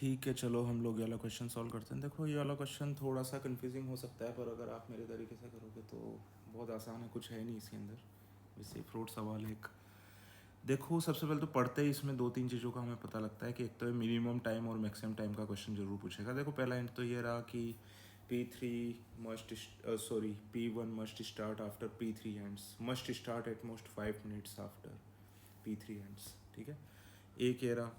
ठीक है, चलो हम लोग ये वाला क्वेश्चन सॉल्व करते हैं। देखो, ये वाला क्वेश्चन थोड़ा सा कंफ्यूजिंग हो सकता है, पर अगर आप मेरे तरीके से करोगे तो बहुत आसान है, कुछ है नहीं इसके अंदर। वैसे फ्रूट सवाल है एक। देखो, सबसे पहले तो पढ़ते ही इसमें दो तीन चीज़ों का हमें पता लगता है कि एक तो है मिनिमम टाइम और मैक्सिमम टाइम का क्वेश्चन जरूर पूछेगा। देखो, पहला हिंट तो ये रहा कि P1 must start after P3 ends, must start at most 5 minutes after P3 ends. ठीक है। एक ये रहा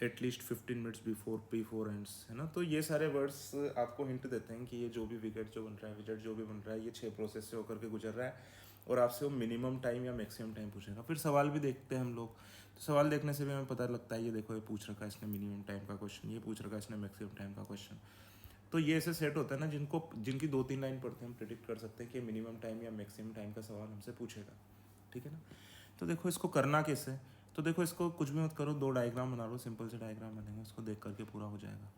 at least 15 minutes before P4 ends, है ना। तो ये सारे वर्ड्स आपको हिंट देते हैं कि ये जो भी विकेट जो बन रहा है, विकेट जो भी बन रहा है, ये 6 प्रोसेस से होकर के गुजर रहा है और आपसे वो मिनिमम टाइम या मैक्सिमम टाइम पूछेगा। फिर सवाल भी देखते हैं हम लोग, तो सवाल देखने से भी हमें पता लगता है, ये देखो, ये पूछ रखा है इसने मिनिमम टाइम का क्वेश्चन, ये पूछ रखा है इसने मैक्सिमम टाइम का क्वेश्चन। तो ये ऐसे सेट होता है ना, जिनकी 2-3 लाइन पढ़ते हैं हम प्रिडिक्ट कर सकते हैं कि मिनिमम टाइम या मैक्सिमम टाइम का सवाल हमसे पूछेगा। ठीक है ना। तो देखो, इसको करना कैसे। तो देखो, इसको कुछ भी मत करो, 2 डायग्राम बना लो, सिंपल से डायग्राम बनेंगे, उसको देख करके पूरा हो जाएगा।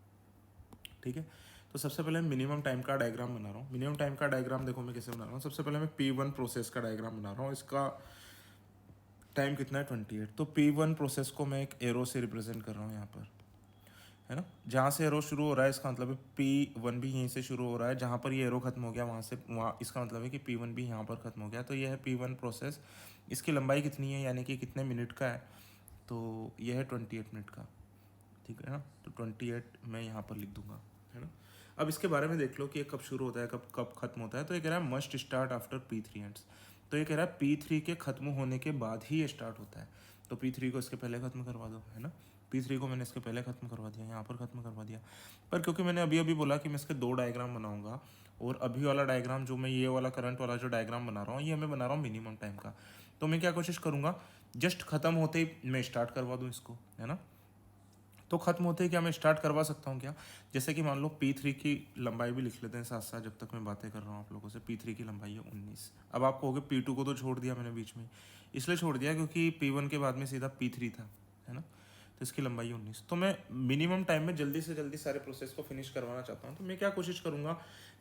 ठीक है। तो सबसे पहले मिनिमम टाइम का डायग्राम बना रहा हूँ। मिनिमम टाइम का डायग्राम देखो मैं कैसे बना रहा हूँ। सबसे पहले मैं P1 प्रोसेस का डायग्राम बना रहा हूँ। इसका टाइम कितना है, 28। तो P1 प्रोसेस को मैं एक एरो से रिप्रेजेंट कर रहा हूँ यहाँ पर, है ना। जहाँ से एरो शुरू हो रहा है इसका मतलब है P1 भी यहीं से शुरू हो रहा है, जहाँ पर ये एरो खत्म हो गया वहाँ से वहाँ, इसका मतलब है कि P1 भी यहाँ पर खत्म हो गया। तो ये है P1 प्रोसेस। इसकी लंबाई कितनी है, यानी कि कितने मिनट का है, तो यह है 28 मिनट का। ठीक है ना। तो 28 मैं यहाँ पर लिख दूंगा, है ना। अब इसके बारे में देख लो कि ये कब शुरू होता है, कब कब खत्म होता है। तो ये कह रहा है must start after P3 ends. तो ये कह रहा है P3 के खत्म होने के बाद ही ये स्टार्ट होता है। तो P3 को इसके पहले खत्म करवा दो, है ना। P3 को मैंने इसके पहले खत्म करवा दिया, यहाँ पर खत्म करवा दिया। पर क्योंकि मैंने अभी अभी बोला कि मैं इसके 2 डायग्राम बनाऊंगा, और अभी वाला डायग्राम जो मैं ये वाला करंट वाला जो डायग्राम बना रहा हूँ, ये मैं बना रहा हूँ मिनिमम टाइम का। तो मैं क्या कोशिश करूँगा, जस्ट खत्म होते ही मैं स्टार्ट करवा दूँ इसको, है ना। तो खत्म होते ही क्या मैं स्टार्ट करवा सकता हूँ क्या, जैसे कि मान लो P3 की लंबाई भी लिख लेते हैं साथ साथ, जब तक मैं बातें कर रहा हूँ आप लोगों से। P3 की लंबाई है 19। अब आप कहोगे P2 को तो छोड़ दिया मैंने बीच में, इसलिए छोड़ दिया क्योंकि P1 के बाद में सीधा P3 था, है ना। तो इसकी लंबाई है 19। तो मैं मिनिमम टाइम में जल्दी से जल्दी सारे प्रोसेस को फिनिश करवाना चाहता हूँ। तो मैं क्या कोशिश करूँगा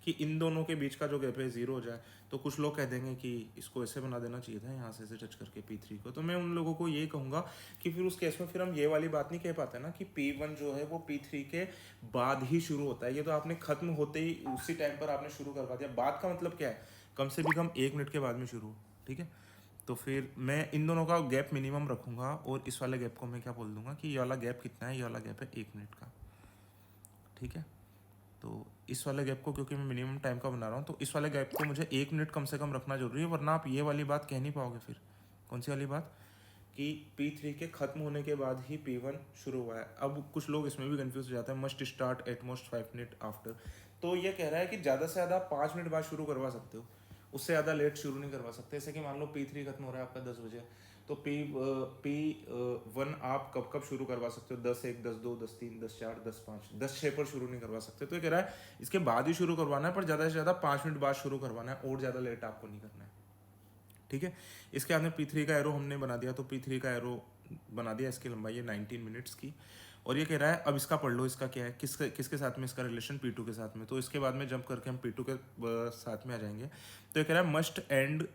कि इन दोनों के बीच का जो गैप है 0 हो जाए। तो कुछ लोग कह देंगे कि इसको ऐसे बना देना चाहिए था, यहाँ से ऐसे टच करके P3 को। तो मैं उन लोगों को ये कहूँगा कि फिर उस केस में फिर हम ये वाली बात नहीं कह पाते ना कि P1 जो है वो P3 के बाद ही शुरू होता है। ये तो आपने खत्म होते ही उसी टाइम पर आपने शुरू करवा दिया। बाद का मतलब क्या है, कम से भी कम 1 मिनट के बाद में शुरू हो। ठीक है। तो फिर मैं इन दोनों का गैप मिनिमम रखूंगा, और इस वाले गैप को मैं क्या बोल दूंगा कि ये वाला गैप कितना है, ये वाला गैप है 1 मिनट का। ठीक है। तो इस वाले गैप को क्योंकि मैं मिनिमम टाइम का बना रहा हूँ, तो इस वाले गैप को मुझे 1 मिनट कम से कम रखना जरूरी है, वरना आप ये वाली बात कह नहीं पाओगे। फिर कौन सी वाली बात, कि P3 के खत्म होने के बाद ही P1 शुरू हुआ है। अब कुछ लोग इसमें भी कंफ्यूज हो जाते हैं, must start at most 5 minute after. तो ये कह रहा है कि ज़्यादा से ज़्यादा 5 मिनट बाद शुरू करवा सकते हो, उससे ज़्यादा लेट शुरू नहीं करवा सकते। जैसे कि मान लो P3 खत्म हो रहा है आपका 10 बजे, तो P1 आप कब कब शुरू करवा सकते हो, 10:01, 10:02, 10:03, 10:04, 10:05, 10:06 पर शुरू नहीं करवा सकते। तो ये कह रहा है इसके बाद ही शुरू करवाना है, पर ज़्यादा से ज़्यादा 5 मिनट बाद शुरू करवाना है, और ज़्यादा लेट आपको नहीं करना है। ठीक है। इसके बाद में P3 का एरो हमने बना दिया। तो P3 का एरो बना दिया, इसकी लंबाई है 19 मिनट्स की। और ये कह रहा है अब इसका पढ़ लो, इसका क्या है, किसके किसके साथ में इसका रिलेशन, P2 के साथ में। तो इसके बाद में जंप करके हम P2 के साथ में आ जाएंगे। तो ये कह रहा है must and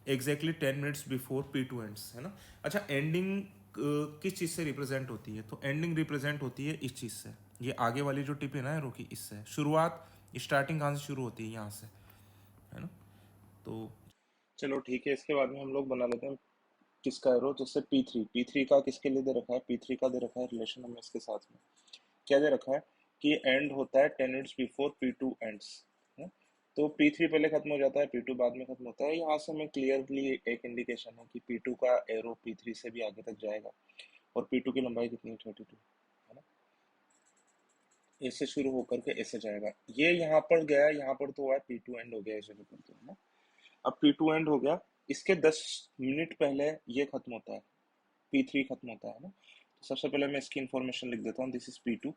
exactly 10 minutes before P2 ends, है ना। अच्छा, एंडिंग किस चीज़ से रिप्रेजेंट होती है, तो एंडिंग रिप्रेजेंट होती है इस चीज़ से, ये आगे वाली जो टिप है ना एरो की, इससे शुरुआत, स्टार्टिंग कहाँ से शुरू होती है, यहाँ से, है ना। तो चलो ठीक है, इसके बाद में हम लोग बना लेते हैं किसका एरो, जैसे P3 का किसके लिए दे रखा है, P3 का दे रखा है रिलेशन हमें इसके साथ में क्या दे रखा है कि एंड होता है 10 मिनट्स बिफोर P2 एंड्स, है। तो P3 पहले खत्म हो जाता है, P2 बाद में खत्म होता है। यहाँ से हमें क्लियरली एक इंडिकेशन है कि P2 का एरो P3 से भी आगे तक जाएगा, और P2 की लंबाई कितनी है, 32, है ना। ऐसे शुरू होकर के ऐसे जाएगा, ये यहाँ पर गया, यहाँ पर तो हुआ है P2 एंड हो गया इस जगह पर, तो है ना। अब P2 एंड हो गया, इसके 10 मिनट पहले ये खत्म होता है, P3 खत्म होता है ना। तो सबसे पहले मैं इसकी इन्फॉर्मेशन लिख देता हूँ, दिस इज P2।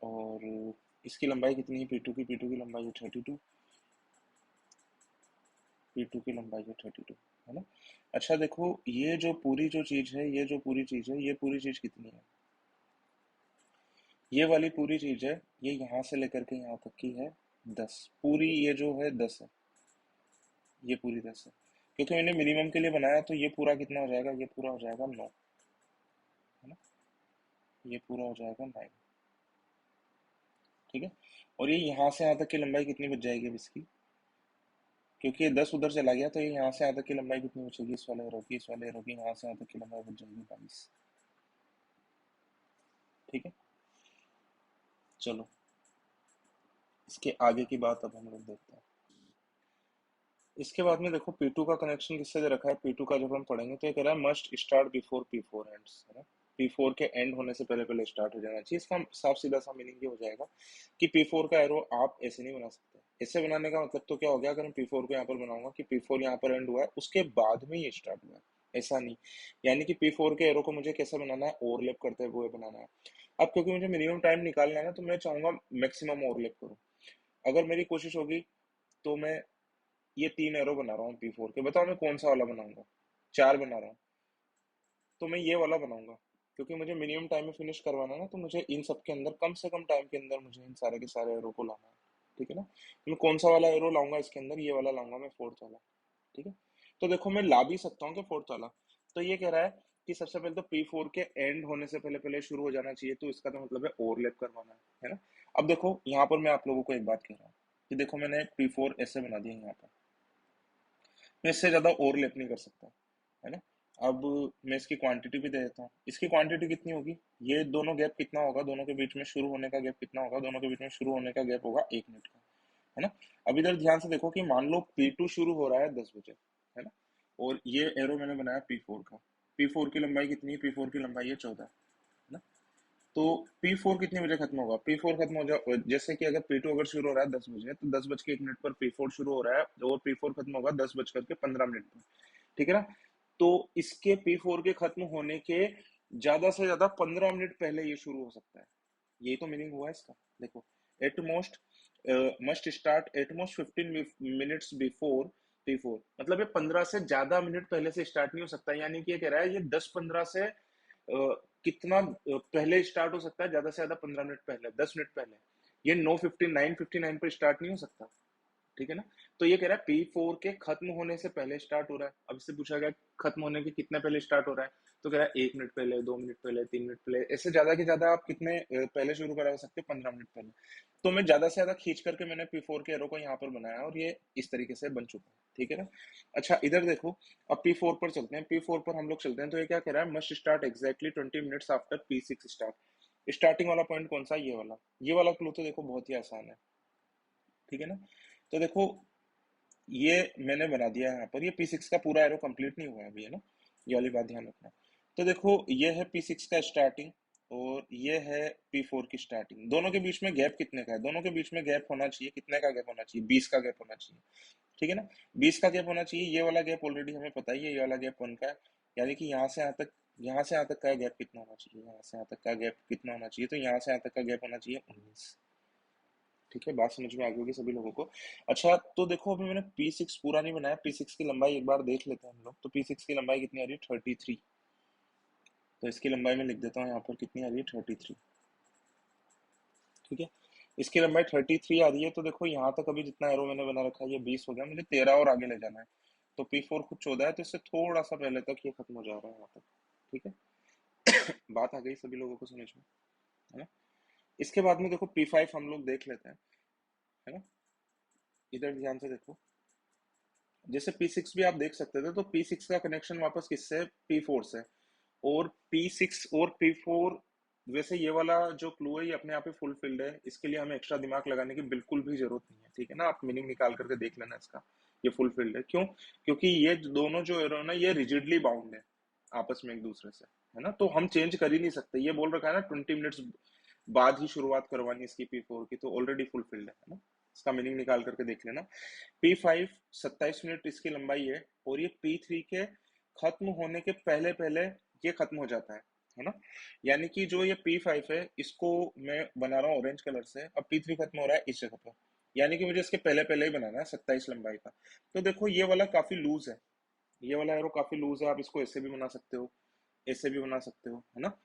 और इसकी लंबाई कितनी है P2 की लंबाई है 32। P2 की लंबाई है 32, है ना। अच्छा देखो, ये जो पूरी जो चीज है, ये जो पूरी चीज है, ये पूरी चीज कितनी है, ये वाली पूरी चीज है, ये यहाँ से लेकर के यहाँ तक की है 10, पूरी ये जो है 10 है, ये पूरी 10 है। क्योंकि मैंने मिनिमम के लिए बनाया, तो ये पूरा कितना हो जाएगा, ये पूरा हो जाएगा 9, है ना। ये पूरा हो जाएगा 9। ठीक है। और ये यहाँ से यहाँ तक की लंबाई कितनी बच जाएगी अब इसकी, क्योंकि ये 10 उधर चला गया, तो ये यहाँ से यहाँ तक की लंबाई कितनी बचेगी, इस वाले एरो की, इस वाले एरो की यहाँ से यहाँ तक की लंबाई बच जाएगी 22। ठीक है, चलो इसके आगे की बात अब हम लोग देखते हैं। इसके बाद में देखो P2 का कनेक्शन किससे दे रखा है। P2 का जब हम पढ़ेंगे तो ये कह रहा है must start before P4 ends, है ना। P4 के एंड होने से पहले पहले स्टार्ट हो जाना चाहिए। इसका साफ सीधा सा मीनिंग ये हो जाएगा कि P4 का एरो आप ऐसे नहीं बना सकते। ऐसे बनाने का मतलब तो क्या हो गया, अगर हम P4 को यहाँ पर बनाऊंगा कि P4 यहाँ पर एंड हुआ है उसके बाद में ये स्टार्ट हुआ है, ऐसा नहीं। यानी कि P4 के एरो को मुझे कैसे बनाना है, ओवरलैप करते हुए बनाना है। अब क्योंकि मुझे मिनिमम टाइम निकालना है ना, तो मैं चाहूंगा मैक्सिमम ओवरलैप करूँ। अगर मेरी कोशिश होगी तो मैं ये 3 एरो बना रहा हूँ P4 के, बताओ मैं कौन सा वाला बनाऊंगा। 4 बना रहा हूँ तो मैं ये वाला बनाऊंगा, क्योंकि मुझे मिनिमम टाइम में फिनिश करवाना है ना, तो मुझे इन सब के अंदर कम से कम टाइम के अंदर मुझे इन सारे के सारे एरो को लाना है। ठीक है ना, तो मैं कौन सा वाला एरो लाऊंगा इसके अंदर, ये वाला लाऊंगा मैं, फोर्थ वाला। ठीक है, तो देखो मैं ला भी सकता हूँ कि फोर्थ वाला। तो ये कह रहा है कि सबसे पहले तो P4 के एंड होने से पहले पहले शुरू हो जाना चाहिए, तो इसका तो मतलब है ओवरलैप करवाना है ना। अब देखो यहाँ पर मैं आप लोगों को एक बात कह रहा हूँ कि देखो मैंने P4 ऐसे बना दिया यहाँ पर, मैं इससे ज्यादा ओवरलैप नहीं कर सकता, है ना। अब मैं इसकी क्वांटिटी भी दे देता हूँ। इसकी क्वांटिटी कितनी होगी, ये दोनों गैप कितना होगा, दोनों के बीच में शुरू होने का गैप कितना होगा, दोनों के बीच में शुरू होने का गैप होगा 1 मिनट का, है ना। अब इधर ध्यान से देखो कि मान लो P2 शुरू हो रहा है 10 बजे, है ना, और ये एरो मैंने बनाया P4 का। P4 की लंबाई कितनी है, P4 की लंबाई है 14, है ना। तो P4 कितने बजे खत्म होगा, P4 खत्म हो जाए, जैसे कि अगर P2 अगर शुरू हो रहा है 10 बजे, तो 10 बज के 1 मिनट पर P4 शुरू हो रहा है, और P4 खत्म होगा 10 बज करके 15 मिनट पर। ठीक है ना, तो इसके P4 के खत्म होने के ज्यादा से ज्यादा 15 मिनट पहले ये शुरू हो सकता है। यही तो मीनिंग हुआ है इसका। देखो, at most must start at most 15 minutes before P4, मतलब ये 15 से ज्यादा मिनट पहले से स्टार्ट नहीं हो सकता। यानी कि ये कह रहा है ये 10-15 से कितना पहले स्टार्ट हो सकता है, ज्यादा से ज्यादा 15 मिनट पहले, 10 मिनट पहले। ये 9:59 पर स्टार्ट नहीं हो सकता। ठीक है ना, तो ये कह रहा है P4 के खत्म होने से पहले स्टार्ट हो रहा है। अब इससे पूछा गया खत्म होने के कितने पहले स्टार्ट हो रहा है, तो कह रहा है 1 मिनट पहले, 2 मिनट पहले, 3 मिनट पहले, ऐसे ज्यादा के ज्यादा आप कितने पहले शुरू करा सकते हैं, 15 मिनट पहले। तो मैं ज्यादा से ज्यादा खींच करके मैंने P4 के एरो को यहाँ पर बनाया, और ये इस तरीके से बन चुका है। ठीक है ना, अच्छा इधर देखो, अब P4 पर चलते हैं। P4 पर हम लोग चलते हैं, तो ये क्या कह रहा है, must start exactly 20 minutes after P6 start. Starting वाला पॉइंट कौन सा, ये वाला। ये वाला क्लू तो देखो बहुत ही आसान है। ठीक है ना, तो देखो ये मैंने बना दिया है यहाँ पर। ये P6 का पूरा एरो कंप्लीट नहीं हुआ है अभी, है ना, ये वाली बात ध्यान रखना। तो देखो ये है P6 का स्टार्टिंग, और ये है P4 की स्टार्टिंग। दोनों के बीच में गैप कितने का है, दोनों के बीच में गैप होना चाहिए, कितने का गैप होना चाहिए, 20 का गैप होना चाहिए। ठीक है ना, 20 का गैप होना चाहिए। ये वाला गैप ऑलरेडी हमें पता ही है, ये वाला गैप 1 का है। यानी कि यहाँ से यहाँ तक, यहाँ से यहाँ तक का गैप कितना होना चाहिए, यहाँ से यहाँ तक का गैप कितना होना चाहिए, तो यहाँ से यहाँ तक का गैप होना चाहिए 19। ठीक है, बात समझ में आ गई होगी सभी लोगों को। अच्छा तो देखो, अभी मैंने P6 पूरा नहीं बनाया, P6 की लंबाई एक बार देख लेते हैं हम लोग। तो P6 की लंबाई कितनी आ रही है, 33। तो इसकी लंबाई में लिख देता हूँ यहाँ पर, कितनी आ रही है, 33। ठीक है, इसकी लंबाई 33 आ रही है। तो देखो यहाँ तक अभी जितना एरो मैंने बना रखा है ये 20 हो गया, मुझे 13 और आगे ले जाना है। तो P4 खुद 14 है, तो इससे थोड़ा सा पहले तक ये खत्म हो जा रहा है यहाँ तक। ठीक है, बात आ गई सभी लोगों को समझ में, है ना। इसके बाद में देखो P5 हम लोग देख लेते हैं, है ना। इधर ध्यान से देखो, जैसे P6 भी आप देख सकते थे, तो P6 का कनेक्शन वापस किससे है, P4 से। और P6 और P4, वैसे ये वाला जो क्लू है ये अपने आप ही फुलफिल्ड है, इसके लिए हमें एक्स्ट्रा दिमाग लगाने की बिल्कुल भी जरूरत नहीं है। ठीक है ना, आप मीनिंग निकाल करके देख लेना इसका, ये फुलफिल्ड है। क्यों, क्योंकि ये दोनों जो एरो ना ये रिजिडली बाउंड है आपस में एक दूसरे से, है ना। तो हम चेंज कर ही नहीं सकते। ये बोल रखा है ना 20 मिनट्स बाद ही शुरुआत करवानी इसकी P4 की, तो ऑलरेडी फुलफिल्ड है ना। इसका मीनिंग निकाल करके देख लेना। P5 27 मिनट इसकी लंबाई है, और ये P3 के खत्म होने के पहले पहले ये खत्म हो जाता है ना। यानी कि जो ये P5 है इसको मैं बना रहा हूँ ऑरेंज कलर से। अब P3 खत्म हो रहा है इस जगह पर, यानी कि मुझे इसके पहले पहले ही बनाना है 27 लंबाई का। तो देखो ये वाला काफी लूज है, ये वाला एरो काफी लूज है। आप इसको ऐसे भी बना सकते हो, ऐसे भी बना सकते हो, है ना।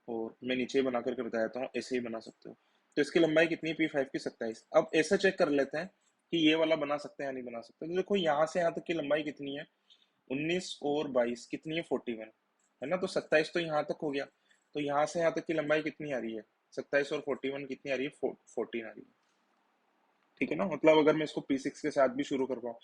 और मैं नीचे बना करके बता देता हूँ, ऐसे ही बना सकते हो। तो इसकी लंबाई कितनी है P5 की, 27। अब ऐसे चेक कर लेते हैं कि ये वाला बना सकते हैं या नहीं बना सकते। तो देखो यहाँ से यहाँ तक की लंबाई कितनी है, 19 और 22 कितनी है, 41, है ना। तो 27 तो यहाँ तक हो गया, तो यहाँ से यहाँ तक की लंबाई कितनी आ रही है, 27 और 41 कितनी आ रही है, 14 आ रही है। ठीक है ना, मतलब अगर मैं इसको P6 के साथ भी शुरू करवाऊं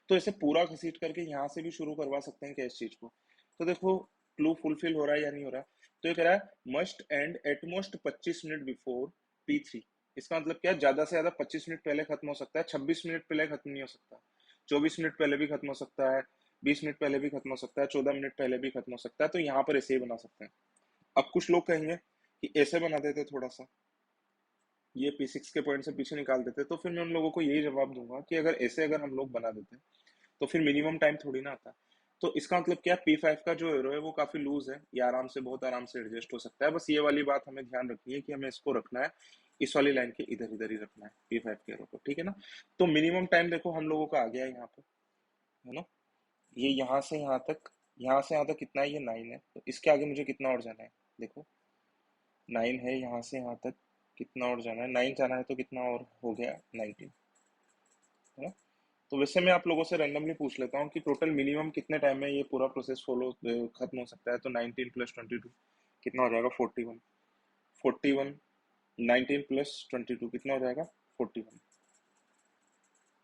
तो इसे पूरा घसीट करके यहाँ से भी शुरू करवा सकते हैं क्या इस चीज को। तो देखो क्लू फुलफिल हो रहा है या नहीं हो रहा। तो ये कह रहा है must and at most 25 minute before P3। इसका मतलब क्या है, ज्यादा से ज्यादा 25 मिनट पहले खत्म हो सकता है, 26 मिनट पहले खत्म नहीं हो सकता, 24 मिनट पहले भी खत्म हो सकता है, 20 मिनट पहले भी खत्म हो सकता है, 14 मिनट पहले भी खत्म हो सकता है। तो यहाँ पर ऐसे ही बना सकते हैं। अब कुछ लोग कहेंगे कि ऐसे बना देते थोड़ा सा, ये P6 के पॉइंट से पीछे निकाल देते, तो फिर मैं उन लोगों को यही जवाब दूंगा कि अगर ऐसे अगर हम लोग बना देते तो फिर मिनिमम टाइम थोड़ी ना आता। तो इसका मतलब क्या, P5 का जो एरो है वो काफी लूज है, ये आराम से बहुत आराम से एडजस्ट हो सकता है। बस ये वाली बात हमें ध्यान रखनी है कि हमें इसको रखना है इस वाली लाइन के इधर इधर ही रखना है P5 के एरो को, ठीक है ना। तो मिनिमम टाइम देखो हम लोगों का आ गया यहाँ पे, है ना। ये यहाँ से यहाँ तक, यहाँ से यहाँ तक कितना है, ये 9 है। तो इसके आगे मुझे कितना और जाना है, देखो 9 है, यहाँ से यहाँ तक कितना और जाना है, 9 जाना है, तो कितना और हो गया, 19, है ना। तो वैसे मैं आप लोगों से रैंडमली पूछ लेता हूँ कि टोटल मिनिमम कितने टाइम में ये पूरा प्रोसेस फॉलो खत्म हो सकता है। तो 19 प्लस 22 कितना हो जाएगा, 41। 41, 19 प्लस 22 कितना हो जाएगा, 41।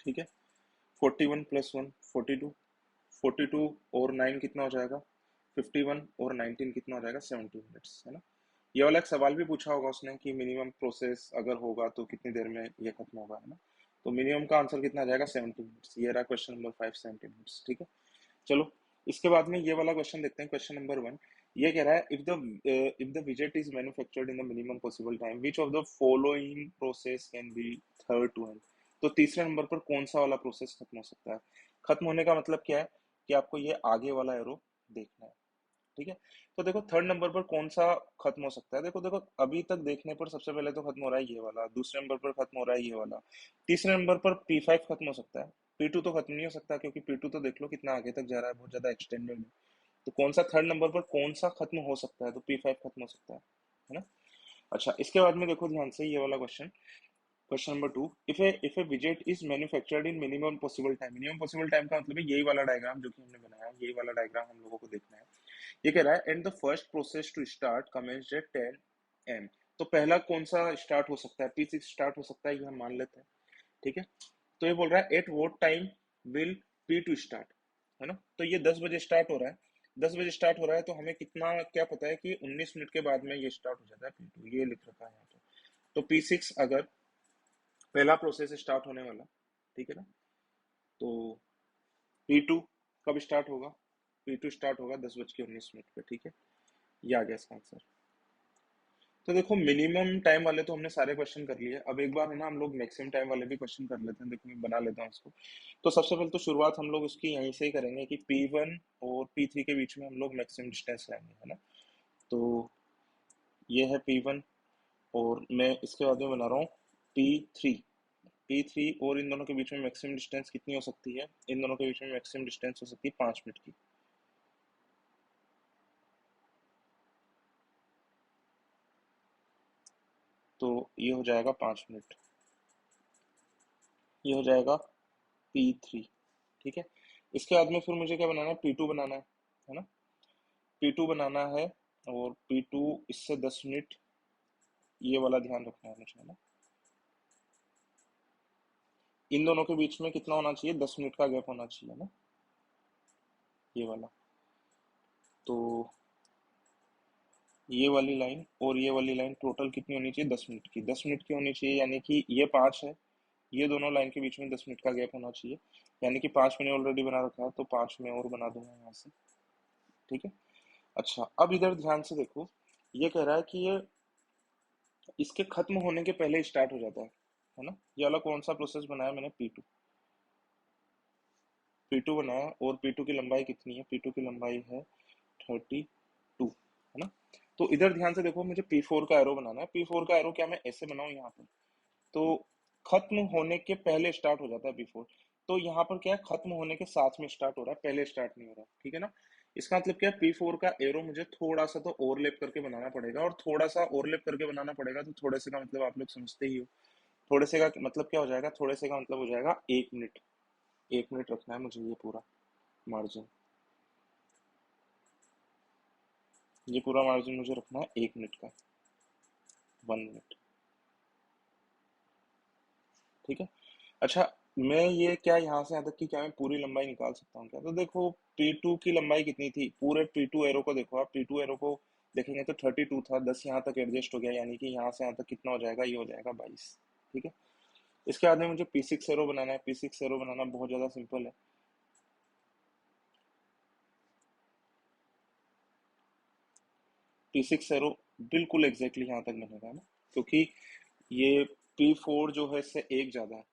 ठीक है, 41 प्लस 1 42, 42 और 9 कितना हो जाएगा, 51 और 19 कितना हो जाएगा, 70 मिनट्स, है ना। ये वाला एक सवाल भी पूछा होगा उसने कि मिनिमम प्रोसेस अगर होगा तो कितनी देर में ये खत्म होगा, है ना। तो मिनिमम का आंसर कितना आ जाएगा, 70 मिनट्स। ये रहा क्वेश्चन नंबर 5, 70 मिनट्स। ठीक है, चलो इसके बाद में ये वाला क्वेश्चन देखते हैं, क्वेश्चन नंबर 1। ये कह रहा है इफ द विजेट is manufactured in the minimum possible time which of the following process can be third to end. तो तीसरे नंबर पर कौन सा वाला प्रोसेस खत्म हो सकता है। खत्म होने का मतलब क्या है कि आपको ये आगे वाला एरो देखना है। ठीक है, तो देखो थर्ड नंबर पर कौन सा खत्म हो सकता है। देखो देखो अभी तक देखने पर सबसे पहले तो खत्म हो रहा है ये वाला, दूसरे नंबर पर खत्म हो रहा है ये वाला, तीसरे नंबर पर P5 खत्म हो सकता है। P2 तो खत्म नहीं हो सकता क्योंकि P2 तो देख लो कितना आगे तक जा रहा है, बहुत ज्यादा एक्सटेंडेड है। तो कौन सा थर्ड नंबर पर कौन सा खत्म हो सकता है, तो P5 खत्म हो सकता है ना। अच्छा इसके बाद में देखो ध्यान से ये वाला question, question number 2। If a विजेट is manufactured in minimum possible time. Minimum possible time का मतलब है यही वाला डायग्राम जो कि हमने बनाया, यही वाला डायग्राम हम लोगों को देखना है। ये कह रहा है and the first process to start commenced at 10 am। तो पहला कौन सा स्टार्ट हो सकता है, P6 स्टार्ट हो सकता है, ये हम मान लेते हैं। ठीक है, तो ये बोल रहा है at what time will P2 start, है ना। तो ये 10 बजे स्टार्ट हो रहा है, 10 बजे स्टार्ट हो रहा है, तो हमें कितना क्या पता है कि 19 मिनट के बाद में ये स्टार्ट हो जाता है P2, ये लिख रखा है यहाँ पे। तो P6 अगर पहला प्रोसेस स्टार्ट होने वाला, ठीक है ना, तो P2 कब स्टार्ट होगा, P2 स्टार्ट होगा 10:19 पे। ठीक है, ये आ गया इसका आंसर। तो देखो मिनिमम टाइम वाले तो हमने सारे क्वेश्चन कर लिए, अब एक बार है ना हम लोग मैक्सिमम टाइम वाले भी क्वेश्चन कर लेते हैं। देखो मैं बना लेता हूँ उसको। तो सबसे पहले तो शुरुआत हम लोग उसकी यहीं से ही करेंगे कि P1 और P3 के बीच में हम लोग मैक्सिमम डिस्टेंस लेंगे, है ना। तो ये है P1 और मैं इसके बाद में बना रहा हूँ P3। P3 और इन दोनों के बीच में मैक्सिमम डिस्टेंस कितनी हो सकती है, इन दोनों के बीच में मैक्सिमम डिस्टेंस हो सकती है 5 मिनट की। तो ये हो जाएगा 5 मिनट, ये हो जाएगा P3। ठीक है, इसके बाद में फिर मुझे क्या बनाना है, P2 बनाना है ना। P2 बनाना है और P2 इससे 10 मिनट, ये वाला ध्यान रखना है मुझे, है ना। इन दोनों के बीच में कितना होना चाहिए, 10 मिनट का गैप होना चाहिए ना, ये वाला। तो ये वाली लाइन और ये वाली लाइन टोटल कितनी होनी चाहिए, 10 मिनट की, 10 मिनट की होनी चाहिए। यानी कि ये 5 है, ये दोनों लाइन के बीच में 10 मिनट का गैप होना चाहिए। यानी कि 5 मैंने ऑलरेडी बना रखा है, तो 5 मैं और बना दूंगा यहाँ से। ठीक है, अच्छा अब इधर ध्यान से देखो, ये कह रहा है कि ये इसके खत्म होने के पहले स्टार्ट हो जाता है ना। ये वाला कौन सा प्रोसेस बनाया मैंने, P2। P2 बनाया और P2 की लंबाई कितनी है, P2 की लंबाई है 32, है ना। तो इधर ध्यान से देखो, मुझे P4 का एरो बनाना है। P4 का एरो क्या मैं ऐसे बनाऊं यहाँ पर, तो खत्म होने के पहले स्टार्ट हो जाता है P4। तो यहाँ पर क्या है, खत्म होने के साथ में स्टार्ट हो रहा है, पहले स्टार्ट नहीं हो रहा। ठीक है ना, इसका मतलब क्या है, P4 का एरो मुझे थोड़ा सा तो ओवरलैप करके बनाना पड़ेगा, और थोड़ा सा ओवरलैप करके बनाना पड़ेगा। तो थोड़े से का मतलब आप लोग समझते ही हो, थोड़े से का मतलब क्या हो जाएगा, थोड़े से का मतलब हो जाएगा 1 मिनट। 1 मिनट रखना है मुझे ये पूरा मार्जिन, ये पूरा मार्जिन मुझे रखना है 1 मिनट का। 1 मिनट। ठीक है। अच्छा, मैं ये क्या यहाँ से यहाँ तक की क्या मैं पूरी लंबाई निकाल सकता हूँ क्या? तो देखो P2 की लंबाई कितनी थी, पूरे P2 एरो को देखो, आप P2 एरो को देखेंगे तो 32 था, 10 यहाँ तक एडजस्ट हो गया, यानी कि यहाँ से यहाँ तक कितना हो जाएगा, ये हो जाएगा 22। ठीक है। इसके बाद में मुझे P6 एरो बनाना है। P6 एरो बनाना बहुत ज्यादा सिंपल है। P6 एरो बिल्कुल एग्जैक्टली यहाँ तक बनेगा ना, क्योंकि ये P4 जो है इससे एक ज्यादा है,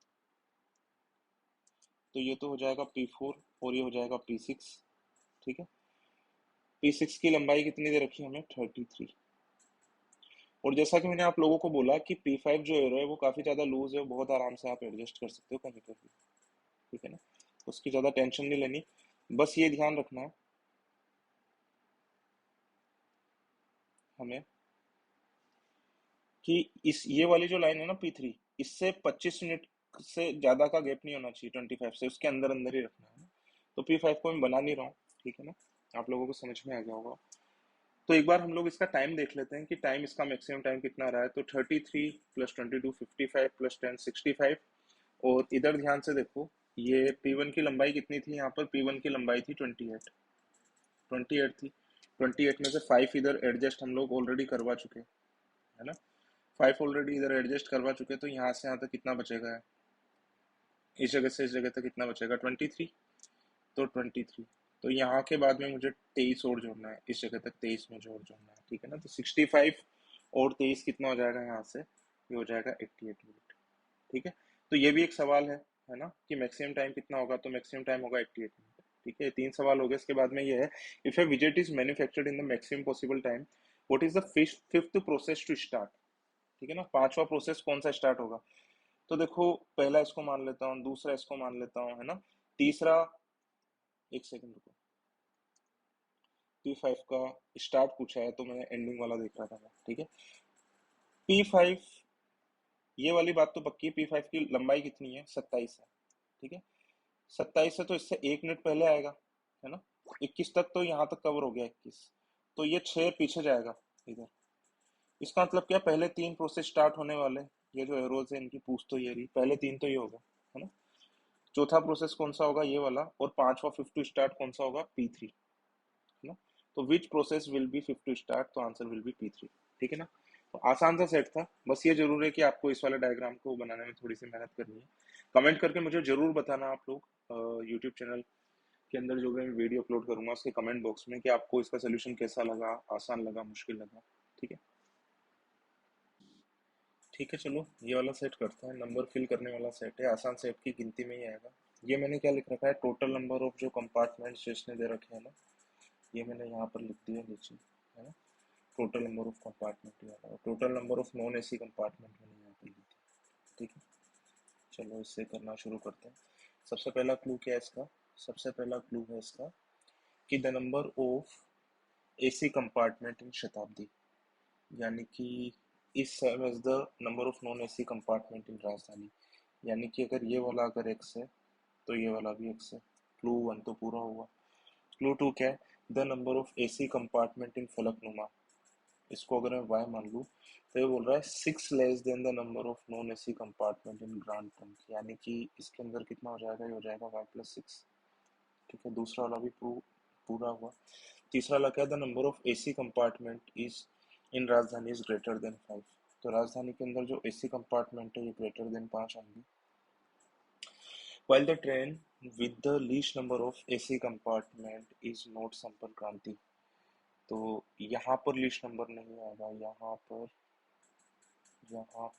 तो ये तो हो जाएगा P4 और ये हो जाएगा P6। ठीक है। P6 की लंबाई कितनी दे रखी है हमें, 33। और जैसा कि मैंने आप लोगों को बोला कि P5 जो एरो है वो काफी ज्यादा लूज है, बहुत आराम से आप एडजस्ट कर सकते हो कहीं पर भी। ठीक है ना, तो उसकी ज्यादा टेंशन नहीं लेनी, बस ये ध्यान रखना है हमें कि इस ये वाली जो लाइन है ना P3, इससे 25 मिनट से ज्यादा का गैप नहीं होना चाहिए, 25 से, उसके अंदर अंदर ही रखना है ना। तो P5 को मैं बना नहीं रहा हूँ। ठीक है ना, आप लोगों को समझ में आ गया होगा। तो एक बार हम लोग इसका टाइम देख लेते हैं कि टाइम इसका मैक्सिमम टाइम कितना रहा है। तो 33 प्लस 22 55 प्लस 10 65। और इधर ध्यान से देखो, ये P1 की लंबाई कितनी थी, यहाँ पर P1 की लंबाई थी 28। 28 थी। 28 में से 5 इधर एडजस्ट हम लोग ऑलरेडी करवा चुके हैं, है ना। 5 ऑलरेडी इधर एडजस्ट करवा चुके, तो यहाँ से यहाँ तक कितना बचेगा, इस जगह से इस जगह तक कितना बचेगा, 23। तो 23, तो यहाँ के बाद में मुझे 23 और जोड़ना है, इस जगह तक 23 में जोड़ना है। ठीक है ना, तो 65 और 23 कितना हो जाएगा यहाँ से, ये हो जाएगा 88 मिनट। ठीक है। तो ये भी एक सवाल है ना, कि मैक्सिमम टाइम कितना होगा, तो मैक्सिमम टाइम होगा 88 मिनट। ठीक है, 3 सवाल हो गए। इसके बाद में ये है, इफ ए विजेट is manufactured in the maximum possible time, what is the fifth process to start. ठीक है ना, पांचवा प्रोसेस कौन सा स्टार्ट होगा। तो देखो, पहला इसको मान लेता हूँ, दूसरा इसको मान लेता हूँ, है ना, तीसरा, एक सेकंड रुको, P5 का स्टार्ट पूछा है तो मैंने एंडिंग वाला देख रहा था। ठीक है। P5, ये वाली बात तो पक्की है, P5 की लंबाई कितनी है, 27 है। ठीक है, 27 है तो इससे 1 मिनट पहले आएगा, है ना। 21 तक तो यहाँ तक कवर हो गया, 21, तो ये 6 पीछे जाएगा इधर। इसका मतलब क्या, पहले 3 प्रोसेस स्टार्ट होने वाले, ये जो एरोज है इनकी पूछ तो ये रही, पहले 3 तो ये होगा, है ना। चौथा प्रोसेस कौन सा होगा, ये वाला, और पांचवा फिफ्थ टू स्टार्ट कौन सा होगा, P3, है ना। तो which process will be fifth to start, तो आंसर विल बी P3। ठीक है ना। तो आसान सा सेट था, बस ये जरूर है कि आपको इस वाले डायग्राम को बनाने में थोड़ी सी मेहनत करनी है। कमेंट करके मुझे जरूर बताना आप लोग यूट्यूब चैनल के अंदर जो भी मैं वीडियो अपलोड करूंगा उसके कमेंट बॉक्स में, कि आपको इसका सोल्यूशन कैसा लगा, आसान लगा, मुश्किल लगा। ठीक है। ठीक है, चलो ये वाला सेट करते हैं, नंबर फिल करने वाला सेट है, आसान सेट की गिनती में ही आएगा। ये मैंने क्या लिख रखा है, टोटल नंबर ऑफ जो कंपार्टमेंट्स जिसने दे रखे हैं ना, ये मैंने यहाँ पर लिख दिया नीचे, है ना। टोटल नंबर ऑफ कंपार्टमेंट ये वाला, total number of non AC compartment मैंने यहाँ पर ली थी। ठीक है, चलो इससे करना शुरू करते हैं। सबसे पहला क्लू क्या है इसका, सबसे पहला क्लू है इसका कि the number of AC compartment in Shatabdi, यानी कि is same as the number of non AC compartment in Rajdhani, यानी कि अगर ये वाला अगर एक्स है तो ये वाला भी एक्स है। क्लू 1 तो पूरा हुआ। क्लू 2 क्या है, the number of AC compartment इन फलकनुमा, इसको अगर मैं वाई मान लूँ तो ये बोल रहा है 6 less than the number of non AC compartment in grand trunk, यानी कि इसके अंदर कितना हो जाएगा, ये हो जाएगा y+6। ठीक है, दूसरा वाला भी पूरा हुआ। तीसरा वाला क्या है, the number of AC compartment is in राजधानी इज ग्रेटर देन 5, तो राजधानी के अंदर जो एसी कंपार्टमेंट है ये ग्रेटर देन 5 होंगी। While the train with the least number of AC compartment is not संपर्क क्रांति, तो यहाँ पर लीस्ट नंबर नहीं आएगा, यहाँ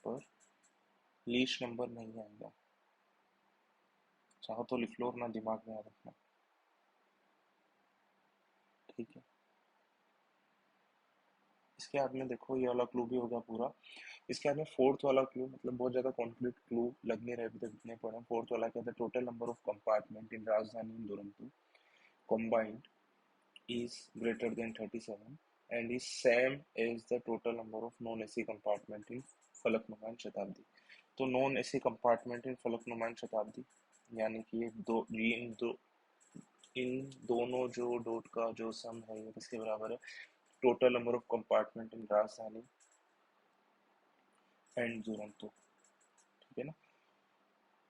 पर लीस्ट नंबर नहीं आएगा। चाहो तो लिख लो, ना दिमाग में याद रखना। ठीक है, इसके बाद में देखो ये वाला क्लू भी हो गया पूरा। इसके बाद में फोर्थ वाला क्लू, मतलब बहुत ज्यादा कॉन्क्रीट क्लू लग नहीं रहे अभी तक इतने पड़े। फोर्थ वाला क्या था, total number of compartment in राजधानी इन Duronto combined is greater than 37 and is same as the total number of non-AC compartment in Falaknuma शताब्दी। तो नॉन एसी कंपार्टमेंट इन फलकनुमा शताब्दी, यानी कि ये इन दोनों जो डॉट का जो सम है ये किसके बराबर है, total number of compartment in राजधानी एंड दुरंतो, ठीक है ना।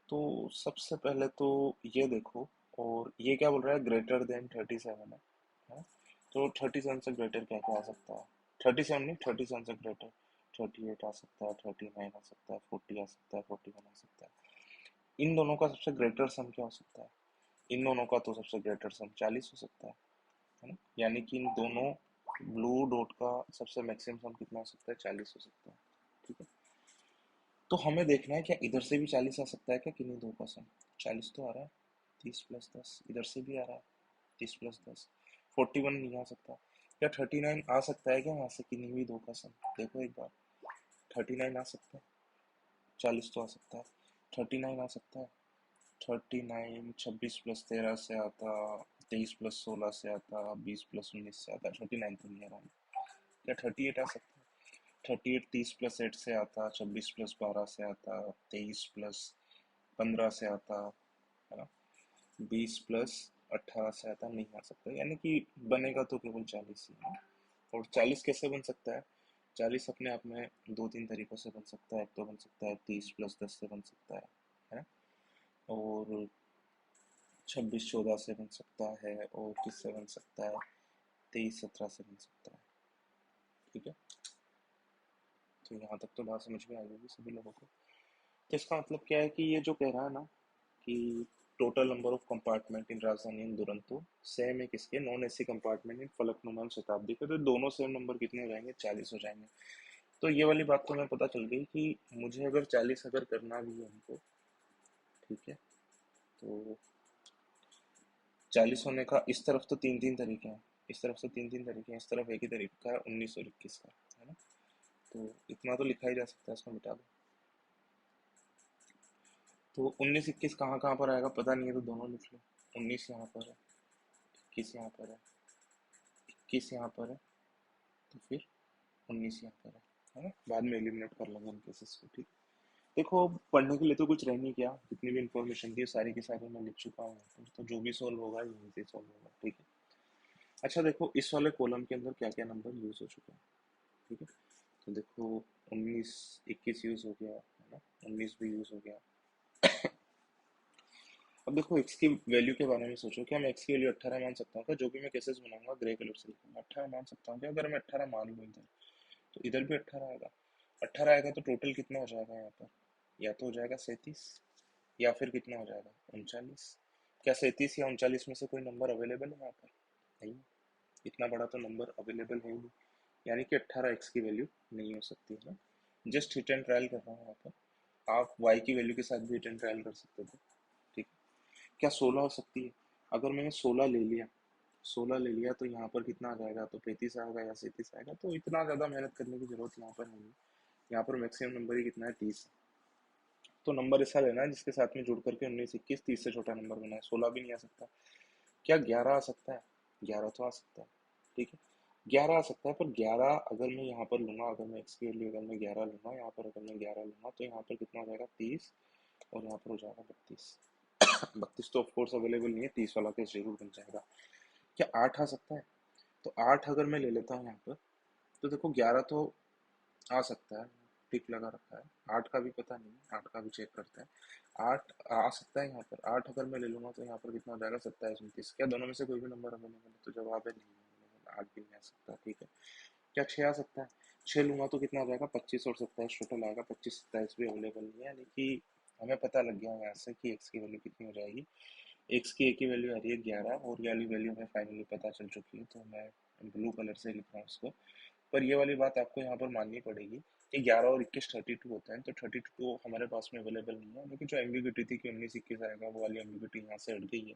तो सबसे पहले तो ये देखो, और ये क्या बोल रहा है, ग्रेटर देन 37 है। तो 37 से ग्रेटर क्या क्या आ सकता है, 37 नहीं, 37 से ग्रेटर 38 आ सकता है, 39 आ सकता है, 40 आ सकता है, 41 आ सकता है। इन दोनों का सबसे ग्रेटर सम क्या हो सकता है, इन दोनों का तो सबसे ग्रेटर सम 40 हो सकता है ना। यानी कि इन दोनों ब्लू डॉट का सबसे मैक्सिमम सम कितना हो सकता है, 40 हो सकता है, ठीक है। तो हमें देखना है क्या इधर से भी 40 आ सकता है क्या, किन्हीं दो का सम 40 तो आ रहा है, 30 + 10 इधर से भी आ रहा है, 30 + 10, 41 नहीं आ सकता क्या, 39 आ सकता है क्या यहाँ से, किन्हीं भी दो का सम, देखो एक बार, 39 आ सकता है, 40 तो आ सकता है, 39 आ सकता है, 39 26 + 13 से आता, 23 + 16 से आता, 20 + 19 से आता, 39 तो नहीं आ रहा है क्या, 38 आ सकता है, 38 30 + 8 से आता, 26 + 12 से आता, 23 + 15 से आता, है ना, 20 + 18 से आता, नहीं आ सकता, यानी कि बनेगा तो केवल 40 ही है। और 40 कैसे बन सकता है, 40 अपने आप में दो तीन तरीकों से बन सकता है, एक तो बन सकता है 30 + 10 से बन सकता है, और 26 14 से बन सकता है, और किससे बन सकता है, 23 17 से बन सकता है, ठीक है। तो यहाँ तक तो बात समझ में आ जाएगी सभी लोगों को। तो इसका मतलब क्या है कि ये जो कह रहा है ना कि total number of compartment in राजधानी इन दुरंतो सेम है किसके, नॉन एसी कंपार्टमेंट इन फलकनुमा शताब्दी के, तो दोनों सेम नंबर कितने हो जाएंगे, 40 हो जाएंगे। तो ये वाली बात तो हमें पता चल गई कि मुझे अगर 40 अगर करना भी है हमको, ठीक है, तो 40 होने का इस तरफ तो तीन तीन तरीके हैं, इस तरफ से तीन तीन तरीके हैं, इस तरफ एक ही तरीका है, 19 और 21 का, है ना। तो इतना तो लिखा ही जा सकता है, इसको मिटा दो। तो 19 21 कहाँ कहाँ पर आएगा पता नहीं है, तो दोनों लिख लो, 19 यहाँ पर है, 21 यहाँ पर है, 21 यहाँ पर है, तो फिर 19 यहाँ पर है ना, बाद में एलिमिनेट कर लेंगे इन केसेस को, ठीक। देखो पढ़ने के लिए तो कुछ रह नहीं गया, जितनी भी इंफॉर्मेशन थी सारी की सारी मैं लिख चुका हूँ, तो जो भी सॉल्व होगा यहीं से सॉल्व होगा, ठीक है। अच्छा देखो इस वाले कॉलम के अंदर क्या क्या नंबर यूज हो चुके हैं, ठीक है। तो देखो 19 21 यूज हो गया है ना, 19 भी यूज हो गया। अब देखो एक्स की वैल्यू के बारे में सोचो, क्या मैं एक्स की वैल्यू 18 मान सकता हूँ क्या, जो भी मैं केसेस बनाऊंगा ग्रे कलर से लिखूंगा, 18 मान सकता हूँ क्या, अगर मैं 18 मान लूँ इधर, तो इधर भी 18 आएगा, 18 आएगा तो टोटल कितना हो जाएगा यहाँ पर, या तो हो जाएगा 37, या फिर कितना हो जाएगा 39। क्या 37 या 39 में से कोई नंबर अवेलेबल है यहाँ पर, नहीं, इतना बड़ा तो नंबर अवेलेबल है ही नहीं, यानी कि 18 एक्स की वैल्यू नहीं हो सकती है ना। जस्ट हिट एंड ट्रायल कर रहा हूँ यहाँ पर, आप वाई की वैल्यू के साथ भी हिट एंड ट्रायल कर सकते थे, ठीक है। क्या 16 हो सकती है, अगर मैंने 16 ले लिया, 16 ले लिया तो यहाँ पर कितना आ जाएगा, तो 35 आएगा या 37 आएगा, तो इतना ज़्यादा मेहनत करने की जरूरत यहाँ पर नहीं है, यहाँ पर मैक्सिमम नंबर ही कितना है, 30। तो नंबर ऐसा लेना है जिसके साथ में जुड़ करके 19 21 30 से छोटा नंबर बना है, 16 भी नहीं आ सकता। क्या 11 आ सकता है, 11 तो आ सकता है, ठीक है, 11 आ सकता है, पर 11 अगर मैं यहाँ पर लूंगा, अगर मैं एक्स की वैल्यू अगर मैं 11 लूंगा यहाँ पर, अगर मैं 11 लूंगा तो यहाँ पर कितना हो जाएगा 30, और यहाँ पर हो जाएगा 32। 32 तो ऑफकोर्स अवेलेबल नहीं है, 30 वाला केस जरूर बन जाएगा। क्या 8 आ सकता है, तो 8 अगर मैं ले लेता हूँ यहाँ पर, तो देखो 11 तो आ सकता है, टिक लगा रखा है, 8 का भी पता नहीं है, 8 का भी चेक करते हैं, 8 आ सकता है यहाँ पर, 8 अगर मैं ले लूंगा तो यहाँ पर कितना हो जाएगा 27 29, क्या दोनों में से कोई भी नंबर अवेलेबल है, तो जवाब है नहीं अवेलेबल, 8 भी नहीं आ सकता, ठीक है। क्या 6 आ सकता है, 6 लूंगा तो कितना आ जाएगा 25 और 27 टोटल आएगा, 25 27 भी अवेलेबल नहीं है, यानी कि हमें पता लग गया यहाँ से कि एक्स की वैल्यू कितनी हो जाएगी, एक्स की एक ही वैल्यू आ रही है 11, और ये वाली वैल्यू हमें फाइनली पता चल चुकी है, तो मैं ब्लू कलर से लिख रहा हूँ उसको। पर ये वाली बात आपको यहाँ पर माननी पड़ेगी कि 11 और 21 32 होता है, तो 32 तो हमारे पास में अवेलेबल नहीं है, लेकिन जो एम्बिग्यूटी थी कि 19 21 आएगा, वो वाली एम्बिग्यूटी यहाँ से हट गई है।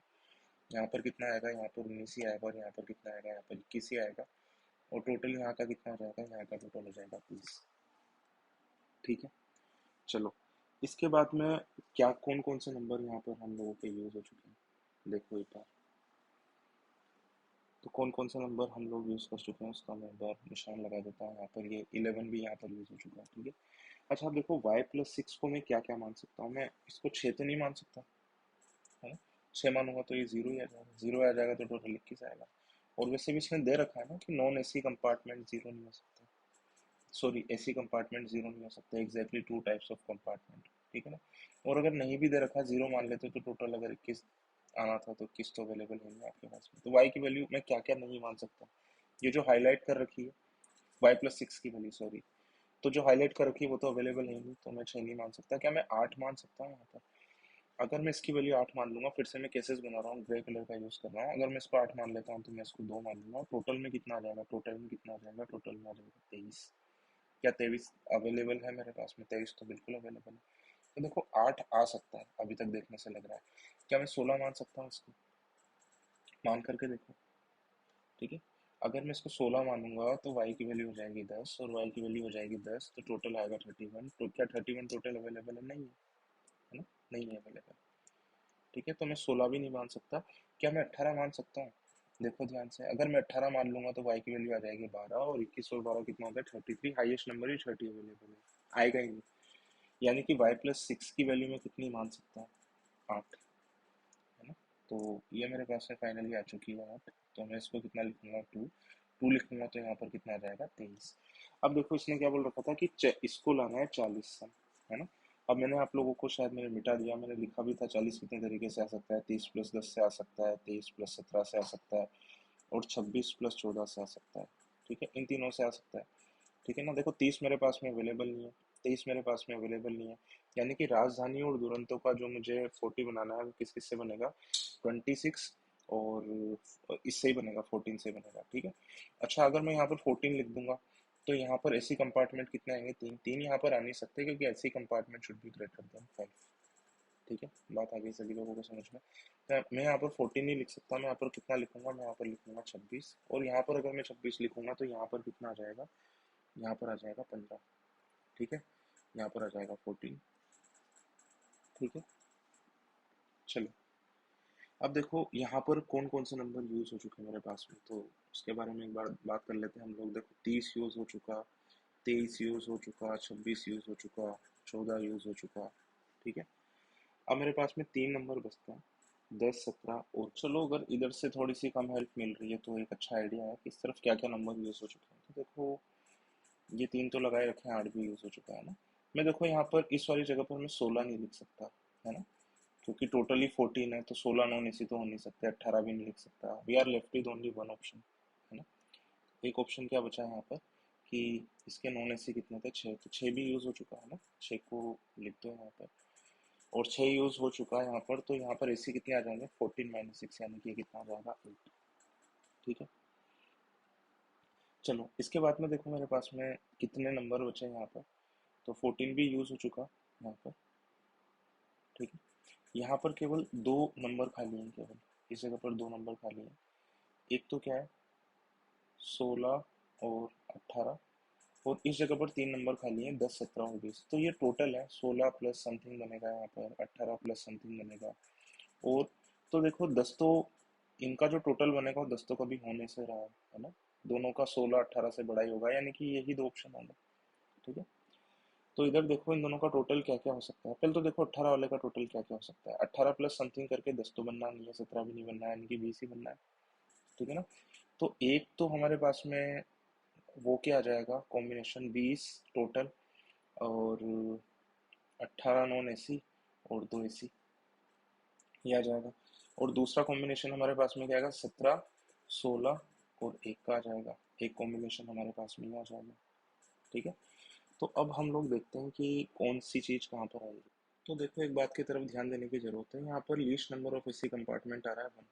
यहाँ पर कितना आएगा, यहाँ पर 19 ही आएगा, और यहाँ पर कितना आएगा, यहाँ पर 21 ही आएगा, और टोटल यहाँ का कितना हो जाएगा, यहाँ का टोटल हो जाएगा 30, ठीक है। चलो इसके बाद में क्या कौन कौन से नंबर यहाँ पर हम लोगों के यूज हो चुके हैं, देखो एक बार। तो कौन कौन से नंबर हम लोग यूज़ कर चुके हैं उसका मैं एक बार निशान लगा देता हूँ, यहाँ पर ये 11 भी यहाँ पर यूज़ हो चुका है, ठीक है। अच्छा आप देखो y+6 को मैं क्या क्या मान सकता हूँ, मैं इसको 6 तो नहीं मान सकता, है ना, 6 मानूंगा तो ये 0 ही आ जाएगा, 0 आ जाएगा तो टोटल 21 आएगा, और वैसे भी इसमें दे रखा है ना कि नॉन एसी कंपार्टमेंट 0 नहीं हो सकता, सॉरी, एसी कंपार्टमेंट जीरो नहीं हो सकता, exactly two types of compartment, ठीक है ना। और अगर नहीं भी दे रखा, जीरो मान लेते तो टोटल अगर 21 आना था तो 21 तो अवेलेबल नहीं है आपके पास में। तो वाई की वैल्यू मैं क्या क्या नहीं मान सकता, ये जो हाईलाइट कर रखी है y+6 की वैल्यू, सॉरी, तो जो हाईलाइट कर रखी है वो तो अवेलेबल है नहीं, तो मैं 6 नहीं मान सकता। क्या मैं 8 मान सकता हूँ यहाँ पर? अगर मैं इसकी वैल्यू 8 मान लूंगा, फिर से मैं केसेस बना रहा हूँ, ग्रे कलर का यूज कर रहा हूँ, अगर मैं इसको 8 मान लेता हूँ तो मैं इसको 2 मान लूंगा, टोटल में कितना आ जाएगा, टोटल में कितना आ जाएगा, टोटल में आ जाएगा 23। क्या 23 अवेलेबल है मेरे पास में? 23 तो बिल्कुल अवेलेबल है। तो देखो 8 आ सकता है, अभी तक देखने से लग रहा है। क्या मैं 16 मान सकता हूँ इसको? मान करके देखो, ठीक है। अगर मैं इसको 16 मानूंगा तो y की वैल्यू हो जाएगी 10 और y की वैल्यू हो जाएगी 10, तो टोटल आएगा 31। तो क्या 31 टोटल अवेलेबल है? नहीं है ना, नहीं है अवेलेबल, ठीक है। तो मैं 16 भी नहीं मान सकता। क्या मैं 18 मान सकता हूँ? देखो ध्यान से, अगर मैं 18 मान लूंगा तो y की वैल्यू आ जाएगी 12, और 21 और 12 कितना होता है 33, हाईएस्ट नंबर ही 30 अवेलेबल है, आएगा ही नहीं। यानी कि y+6 की वैल्यू में कितनी मान सकता हूँ? 8, है ना। तो ये मेरे पास में फाइनली आ चुकी है 8। तो मैं इसको कितना लिखूंगा, 2 लिखूंगा, तो यहाँ पर कितना आ जाएगा 23। अब देखो इसने क्या बोल रखा था कि इसको लाना है 40 से, है ना। अब मैंने आप लोगों को शायद मैंने मिटा दिया, मैंने लिखा भी था 40 कितने तरीके से आ सकता है, 30+10 से आ सकता है, 23+17 से आ सकता है, और 26+14 से आ सकता है, ठीक है, इन तीनों से आ सकता है, ठीक है ना। देखो 30 मेरे पास में अवेलेबल नहीं है, 23 मेरे पास में अवेलेबल नहीं है, यानी कि राजधानी और दुरंतो का जो मुझे 40 बनाना है वो किस किस से बनेगा, 26 और इससे ही बनेगा, 14 से बनेगा, ठीक है। अच्छा, अगर मैं यहाँ पर 14 लिख दूंगा तो यहाँ पर एसी कंपार्टमेंट कितने आएंगे, तीन। तीन यहाँ पर आ नहीं सकते क्योंकि AC compartment should be greater than 5, ठीक है। बात आ गई सभी लोगों को समझ में? मैं यहाँ पर 14 नहीं लिख सकता, मैं यहाँ पर कितना लिखूंगा, मैं यहाँ पर लिखूंगा 26, और यहाँ पर अगर मैं 26 लिखूंगा तो यहाँ पर कितना आ जाएगा, यहाँ पर आ जाएगा 15, ठीक है। यहाँ पर आ जाएगा 14, ठीक है। चलो, अब देखो यहाँ पर कौन कौन से नंबर यूज हो चुके हैं मेरे पास में, तो उसके बारे में एक बार बात कर लेते हैं हम लोग। देखो 30 यूज हो चुका, 23 यूज हो चुका, 26 यूज हो चुका, 14 यूज हो चुका, ठीक है। अब मेरे पास में तीन नंबर बचते हैं, 10, 17, और चलो अगर इधर से थोड़ी सी कम हेल्प मिल रही है तो एक अच्छा आइडिया है कि इस तरफ क्या क्या नंबर यूज हो चुके हैं। तो देखो ये तीन तो लगाए रखे हैं, 8 भी यूज हो चुका है ना। मैं देखो यहाँ पर इस वाली जगह पर मैं 16 नहीं लिख सकता, है ना, क्योंकि टोटली 14 है, तो 16 नॉन एसी तो हो नहीं सकते, 18 भी नहीं लिख सकता। We are left with only one option, है ना। एक ऑप्शन क्या बचा है यहाँ पर कि इसके नॉन एसी कितने थे, 6, तो 6 भी यूज हो चुका है ना, 6 को लिख दो यहाँ पर, और 6 यूज हो चुका है यहाँ पर, तो यहाँ पर एसी कितने आ जाएंगे, 14 - 6, यानी कि कितना आ जाएगा 8, ठीक है। चलो इसके बाद में देखो मेरे पास में कितने नंबर बचे हैं यहाँ पर, तो 14 भी यूज हो चुका यहाँ पर, ठीक है। यहाँ पर केवल दो नंबर खाली हैं, केवल इस जगह पर दो नंबर खाली हैं। एक तो क्या है, 16 और 18, और इस जगह पर तीन नंबर खाली हैं, 10, 17 और 20। तो ये टोटल है 16 प्लस समथिंग बनेगा, यहाँ पर 18 प्लस समथिंग बनेगा, और तो देखो 10 तो इनका जो टोटल बनेगा वो 10 तो कभी होने से रहा है ना, दोनों का 16 18 से बड़ा ही होगा, यानी कि यही दो ऑप्शन होंगे, ठीक है। तो इधर देखो इन दोनों का टोटल क्या क्या हो सकता है। पहले तो देखो 18 वाले का टोटल क्या क्या हो सकता है, 18 प्लस समथिंग करके 10 तो बनना नहीं है, 17 भी नहीं बनना है, यानी कि 20 ही बनना है, ठीक है ना। तो एक तो हमारे पास में वो क्या आ जाएगा, कॉम्बिनेशन 20 टोटल, और 18 नॉन एसी और 2 एसी, ये आ जाएगा। और दूसरा कॉम्बिनेशन हमारे पास में क्या आएगा, 17, 16 और एक का आ जाएगा, एक कॉम्बिनेशन हमारे पास में ही आ जाएगा, ठीक है। तो अब हम लोग देखते हैं कि कौन सी चीज़ कहाँ पर आएगी। तो देखो एक बात की तरफ ध्यान देने की जरूरत है, यहाँ पर least number of AC compartment आ रहा है 1,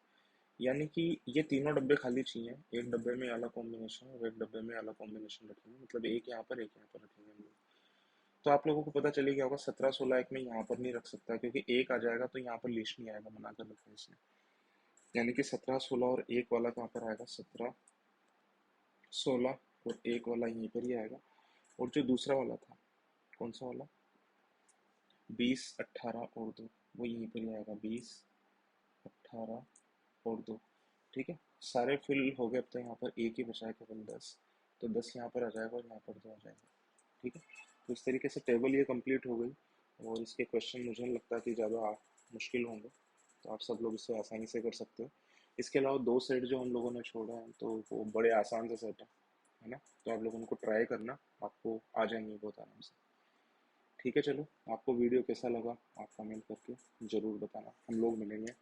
यानी कि ये तीनों डब्बे खाली चाहिए, एक डब्बे में अलग कॉम्बिनेशन और एक डब्बे में अलग कॉम्बिनेशन रखेंगे, मतलब एक यहाँ पर एक यहाँ पर रखेंगे हम लोग। तो आप लोगों को पता चले गया होगा 17 16 एक में यहाँ पर नहीं रख सकता, क्योंकि एक आ जाएगा तो यहाँ पर लिस्ट नहीं आएगा, मना कर रखा है इसने। यानी कि 17 16 और एक वाला कहाँ पर आएगा, 17 16 और एक वाला यहीं पर ही आएगा। और जो दूसरा वाला था, कौन सा वाला, 20 18 और 2, वो यहीं पर ही आएगा, 20 18 और 2, ठीक है। सारे फिल हो गए, अब तो यहाँ पर एक ही बचा है केवल 10, तो 10 यहाँ पर आ जाएगा और यहाँ पर 2 आ जाएगा, ठीक है। तो इस तरीके से टेबल ये कंप्लीट हो गई, और इसके क्वेश्चन मुझे नहीं लगता कि ज़्यादा मुश्किल होंगे, तो आप सब लोग इसे आसानी से कर सकते हो। इसके अलावा दो सेट जो हम लोगों ने छोड़ा है तो वो बड़े आसान से सेट है है ना। तो आप लोग उनको ट्राई करना, आपको आ जाएंगे बहुत आराम से। ठीक है, चलो, आपको वीडियो कैसा लगा आप कमेंट करके ज़रूर बताना। हम लोग मिलेंगे